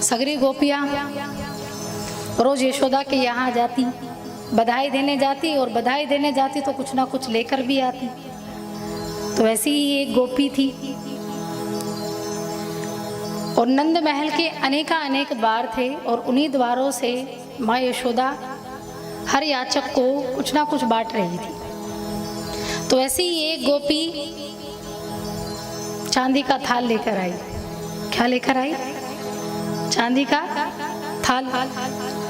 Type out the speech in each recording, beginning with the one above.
सगरी गोपियाँ रोज यशोदा के यहाँ जाती, बधाई देने जाती, और बधाई देने जाती तो कुछ ना कुछ लेकर भी आती। तो ऐसी ही एक गोपी थी, और नंद महल के अनेक द्वार थे, और उन्हीं द्वारों से माँ यशोदा हर याचक को कुछ ना कुछ बांट रही थी। तो ऐसी ही एक गोपी चांदी का थाल लेकर आई। क्या लेकर आई? चांदी का थाल।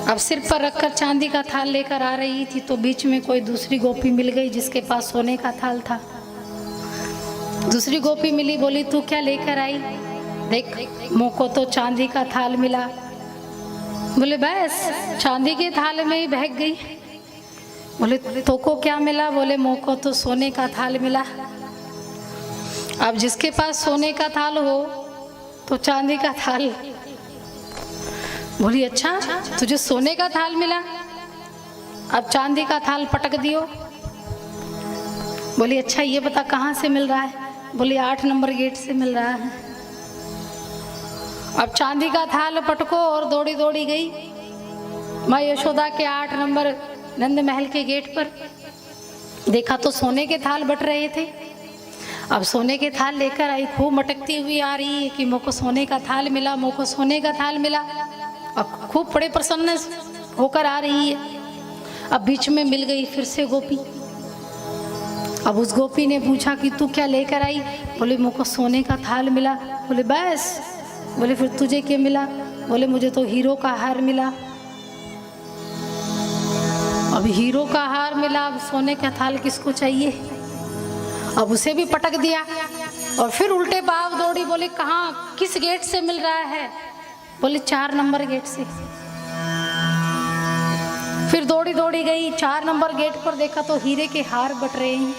अब सिर पर रखकर चांदी का थाल लेकर आ रही थी, तो बीच में कोई दूसरी गोपी मिल गई जिसके पास सोने का थाल था। दूसरी गोपी मिली, बोली तू क्या लेकर आई? देख मुझको तो चांदी का थाल मिला। बोले बस चांदी के थाल में ही बहक गई। बोले तो को क्या मिला? बोले मुझको तो सोने का थाल मिला। अब जिसके पास सोने का थाल हो तो चांदी का थाल। बोली अच्छा तुझे सोने का थाल मिला, अब चांदी का थाल पटक दियो। बोली अच्छा ये बता कहाँ से मिल रहा है? बोली 8 नंबर गेट से मिल रहा है। अब चांदी का थाल पटको और दौड़ी दौड़ी गई माँ यशोदा के 8 नंबर नंद महल के गेट पर। देखा तो सोने के थाल बट रहे थे। अब सोने के थाल लेकर आई, खूब मटकती हुई आ रही है कि मुझको सोने का थाल मिला, मुझको सोने का थाल मिला। अब खूब बड़े प्रसन्न होकर आ रही है। अब बीच में मिल गई फिर से गोपी। अब उस गोपी ने पूछा कि तू क्या लेकर आई? बोले मुझको सोने का थाल मिला। बोले बस? बोले फिर तुझे क्या मिला? बोले मुझे तो हीरो का हार मिला। अब हीरो का हार मिला, अब सोने का थाल किसको चाहिए? अब उसे भी पटक दिया और फिर उल्टे पाव दौड़ी। बोले कहाँ, किस गेट से मिल रहा है? बोले 4 नंबर गेट से। फिर दौड़ी दौड़ी गई 4 नंबर गेट पर, देखा तो हीरे के हार बट रहे हैं।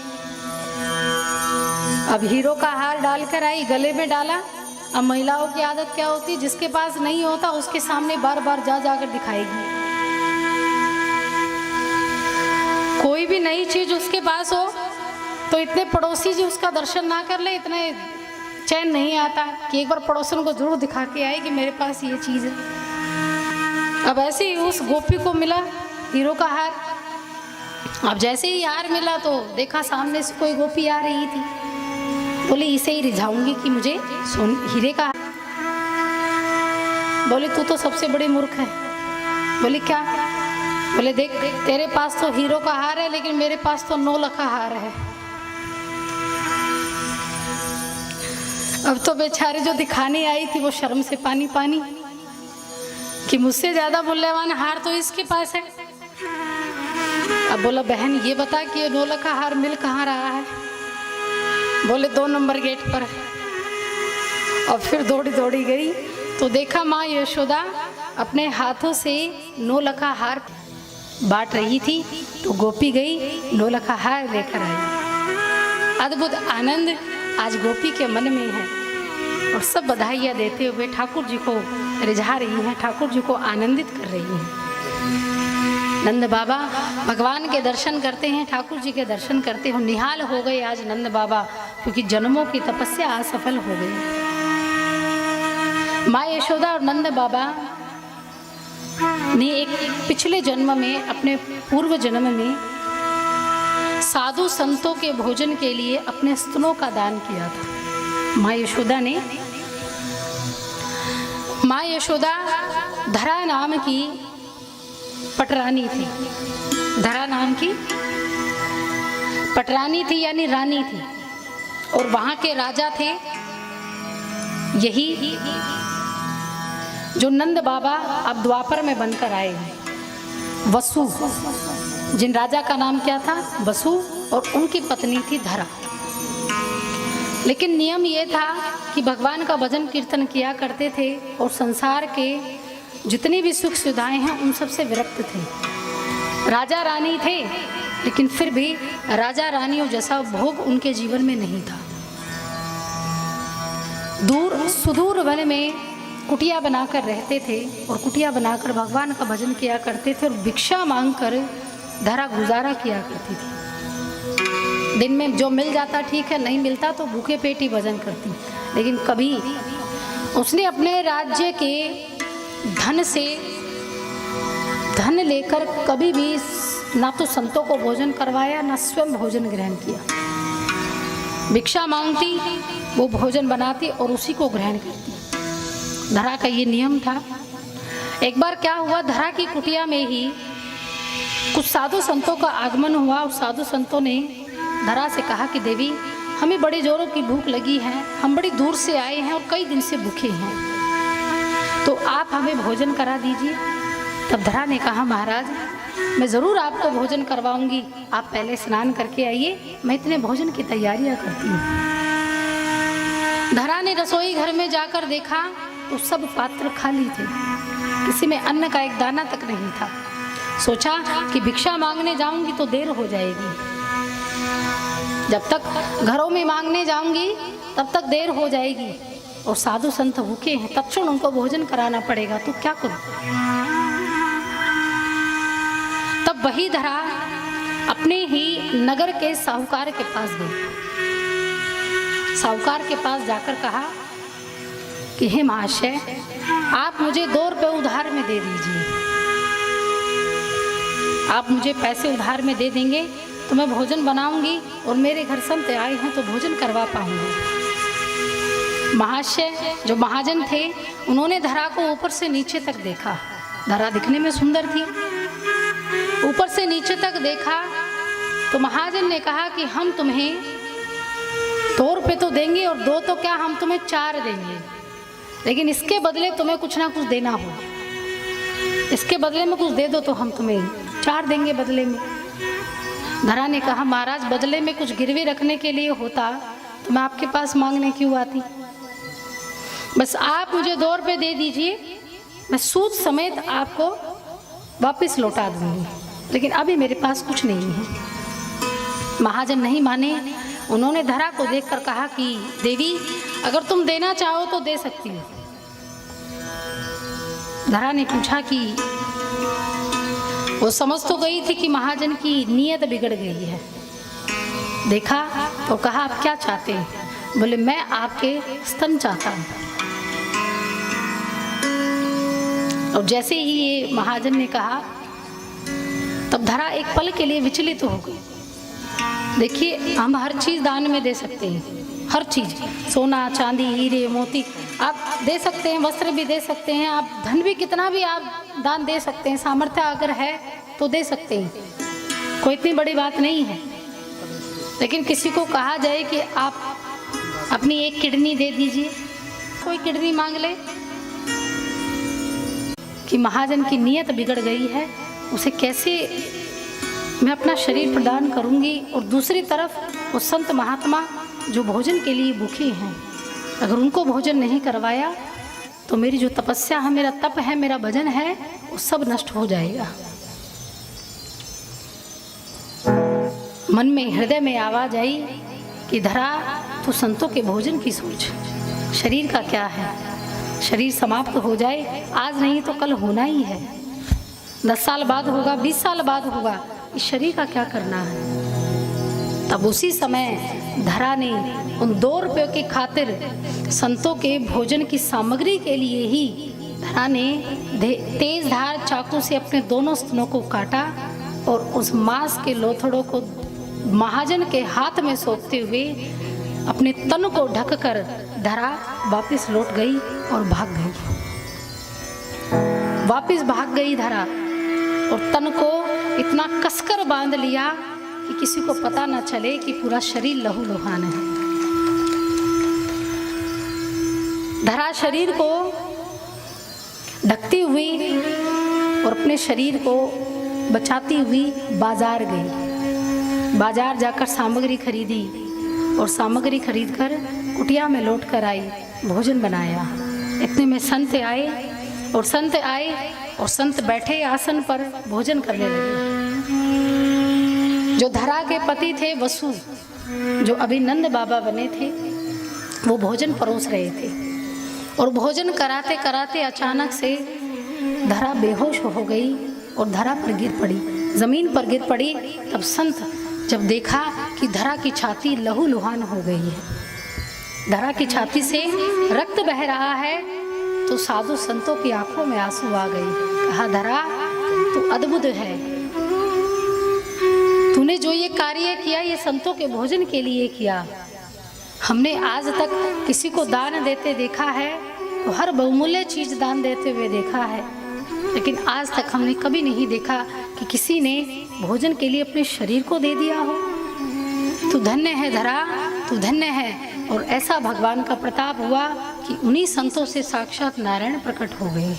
अब हीरो का हार डालकर आई, गले में डाला। अब महिलाओं की आदत क्या होती, जिसके पास नहीं होता उसके सामने बार बार जा जाकर दिखाएगी। कोई भी नई चीज उसके पास हो तो इतने पड़ोसी जी उसका दर्शन ना कर ले, इतने चैन नहीं आता कि एक बार पड़ोसन को जरूर दिखा के आए कि मेरे पास ये चीज है। अब ऐसे ही उस गोपी को मिला हीरो का हार। अब जैसे ही हार मिला तो देखा सामने से कोई गोपी आ रही थी। बोले इसे ही रिझाऊंगी कि मुझे हीरे का। बोले तू तो सबसे बड़ी मूर्ख है। बोले क्या? बोले देख तेरे पास तो हीरो का हार है, लेकिन मेरे पास तो 9 लाख का हार है। अब तो बेचारी जो दिखाने आई थी वो शर्म से पानी पानी कि मुझसे ज्यादा मूल्यवान हार तो इसके पास है। अब बोला बहन ये बता कि ये 9 लाख का हार मिल कहाँ रहा है? बोले 2 नंबर गेट पर। और फिर दौड़ी दौड़ी गई तो देखा माँ यशोदा अपने हाथों से 9 लाख का हार बांट रही थी। तो गोपी गई 9 लाख का हार लेकर आई। अद्भुत आनंद आज गोपी के मन में है, और सब बधाइयाँ देते हुए ठाकुर जी को रिझा रही हैं, ठाकुर जी को आनंदित कर रही हैं। नंद बाबा भगवान के दर्शन करते हैं, ठाकुर जी के दर्शन करते हो निहाल हो गए आज नंद बाबा, क्योंकि जन्मों की तपस्या आज सफल हो गई। माँ यशोदा और नंद बाबा ने एक पिछले जन्म में, अपने पूर्व जन्म में साधु संतों के भोजन के लिए अपने स्तनों का दान किया था। माँ यशोदा ने, माँ यशोदा धरा नाम की पटरानी थी। धरा नाम की पटरानी थी यानी रानी थी, और वहां के राजा थे यही जो नंद बाबा अब द्वापर में बनकर आए हैं, वसु। जिन राजा का नाम क्या था? वसु, और उनकी पत्नी थी धरा। लेकिन नियम ये था कि भगवान का भजन कीर्तन किया करते थे और संसार के जितनी भी सुख सुविधाएं हैं उन सब से विरक्त थे। राजा रानी थे, लेकिन फिर भी राजा रानियों जैसा भोग उनके जीवन में नहीं था। दूर सुदूर वन में कुटिया बनाकर रहते थे, और कुटिया बनाकर भगवान का भजन किया करते थे, और भिक्षा मांगकर धरा गुजारा किया करती थी। दिन में जो मिल जाता ठीक है, नहीं मिलता तो भूखे पेट ही भजन करती। लेकिन कभी उसने अपने राज्य के धन से धन लेकर कभी भी ना तो संतों को भोजन करवाया, ना स्वयं भोजन ग्रहण किया। भिक्षा मांगती, वो भोजन बनाती और उसी को ग्रहण करती। धरा का ये नियम था। एक बार क्या हुआ, धरा की कुटिया में ही कुछ साधु संतों का आगमन हुआ और साधु संतों ने धरा से कहा कि देवी, हमें बड़े जोरों की भूख लगी है, हम बड़ी दूर से आए हैं और कई दिन से भूखे हैं, तो आप हमें भोजन करा दीजिए। तब धरा ने कहा, महाराज मैं ज़रूर आपको भोजन करवाऊंगी, आप पहले स्नान करके आइए, मैं इतने भोजन की तैयारियां करती हूँ। धरा ने रसोई घर में जाकर देखा तो सब पात्र खाली थे, किसी में अन्न का एक दाना तक नहीं था। सोचा कि भिक्षा मांगने जाऊंगी तो देर हो जाएगी, जब तक घरों में मांगने जाऊंगी तब तक देर हो जाएगी और साधु संत भूखे हैं, तत्क्षण उनको भोजन कराना पड़ेगा, तो क्या करूं। तब वही धरा अपने ही नगर के साहूकार के पास गई। साहूकार के पास जाकर कहा कि हे महाशय, आप मुझे 2 रुपये उधार में दे दीजिए, आप मुझे पैसे उधार में दे देंगे तो मैं भोजन बनाऊंगी और मेरे घर संत आए हैं तो भोजन करवा पाऊंगी। महाशय जो महाजन थे उन्होंने धरा को ऊपर से नीचे तक देखा। धरा दिखने में सुंदर थी, ऊपर से नीचे तक देखा तो महाजन ने कहा कि हम तुम्हें 2 रुपये तो देंगे और 2 तो क्या, हम तुम्हें 4 देंगे, लेकिन इसके बदले तुम्हें कुछ ना कुछ देना होगा, इसके बदले में कुछ दे दो तो हम तुम्हें 4 देंगे बदले में। धरा ने कहा, महाराज बदले में कुछ गिरवी रखने के लिए होता तो मैं आपके पास मांगने क्यों आती, बस आप मुझे 2 रुपये दे दीजिए, मैं सूद समेत आपको वापस लौटा दूंगी, लेकिन अभी मेरे पास कुछ नहीं है। महाजन नहीं माने, उन्होंने धरा को देखकर कहा कि देवी अगर तुम देना चाहो तो दे सकती हो। धरा ने पूछा कि वो समझ तो गई थी कि महाजन की नीयत बिगड़ गई है, देखा तो कहा आप क्या चाहते हैं, बोले मैं आपके स्तन चाहता हूँ। और जैसे ही ये महाजन ने कहा तब धरा एक पल के लिए विचलित हो गई। देखिए हम हर चीज़ दान में दे सकते हैं, हर चीज़, सोना चांदी हीरे मोती आप दे सकते हैं, वस्त्र भी दे सकते हैं, आप धन भी कितना भी आप दान दे सकते हैं, सामर्थ्य अगर है तो दे सकते हैं, कोई इतनी बड़ी बात नहीं है। लेकिन किसी को कहा जाए कि आप अपनी एक किडनी दे दीजिए, कोई किडनी मांग ले, कि महाजन की नीयत बिगड़ गई है, उसे कैसे मैं अपना शरीर प्रदान करूंगी। और दूसरी तरफ वो संत महात्मा जो भोजन के लिए भूखे हैं, अगर उनको भोजन नहीं करवाया तो मेरी जो तपस्या है, मेरा तप है, मेरा भजन है, वो सब नष्ट हो जाएगा। मन में हृदय में आवाज आई कि धरा तो संतों के भोजन की सोच, शरीर का क्या है, शरीर समाप्त हो जाए, आज नहीं तो कल होना ही है, 10 साल बाद होगा, 20 साल बाद होगा, इस शरीर का क्या करना है। तब उसी समय धरा ने उन 2 रुपयों की खातिर संतों के भोजन की सामग्री के लिए ही धरा ने तेज धार चाकू से अपने दोनों स्तनों को काटा और उस मांस के लोथड़ों को महाजन के हाथ में सौंपते हुए अपने तन को ढककर धरा वापस लौट गई और भाग गई। वापस भाग गई धरा और तन को इतना कसकर बांध लिया कि किसी को पता न चले कि पूरा शरीर लहूलुहान है। धरा शरीर को ढकती हुई और अपने शरीर को बचाती हुई बाजार गई। बाजार जाकर सामग्री खरीदी और सामग्री खरीदकर कुटिया में लौट कर आई, भोजन बनाया। इतने में संत आए और संत बैठे आसन पर भोजन करने लगे। जो धरा के पति थे वसु, जो अभी नंद बाबा बने थे, वो भोजन परोस रहे थे और भोजन कराते कराते अचानक से धरा बेहोश हो गई और धरा पर गिर पड़ी, जमीन पर गिर पड़ी। तब संत जब देखा कि धरा की छाती लहूलुहान हो गई है, धरा की छाती से रक्त बह रहा है, तो साधु संतों की आंखों में आंसू आ गए। कहा धरा तू अद्भुत है, तूने जो ये कार्य किया ये संतों के भोजन के लिए किया। हमने आज तक किसी को दान देते देखा है तो हर बहुमूल्य चीज दान देते हुए देखा है, लेकिन आज तक हमने कभी नहीं देखा कि किसी ने भोजन के लिए अपने शरीर को दे दिया हो। तू धन्य है धरा, तू धन्य है। और ऐसा भगवान का प्रताप हुआ कि उन्हीं संतों से साक्षात नारायण प्रकट हो गए।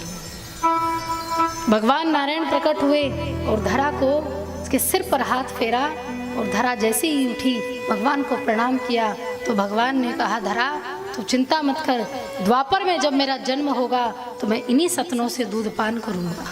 भगवान नारायण प्रकट हुए और धरा को उसके सिर पर हाथ फेरा और धरा जैसे ही उठी भगवान को प्रणाम किया तो भगवान ने कहा धरा तू चिंता मत कर, द्वापर में जब मेरा जन्म होगा तो मैं इन्हीं सतनों से दूध पान करूंगा।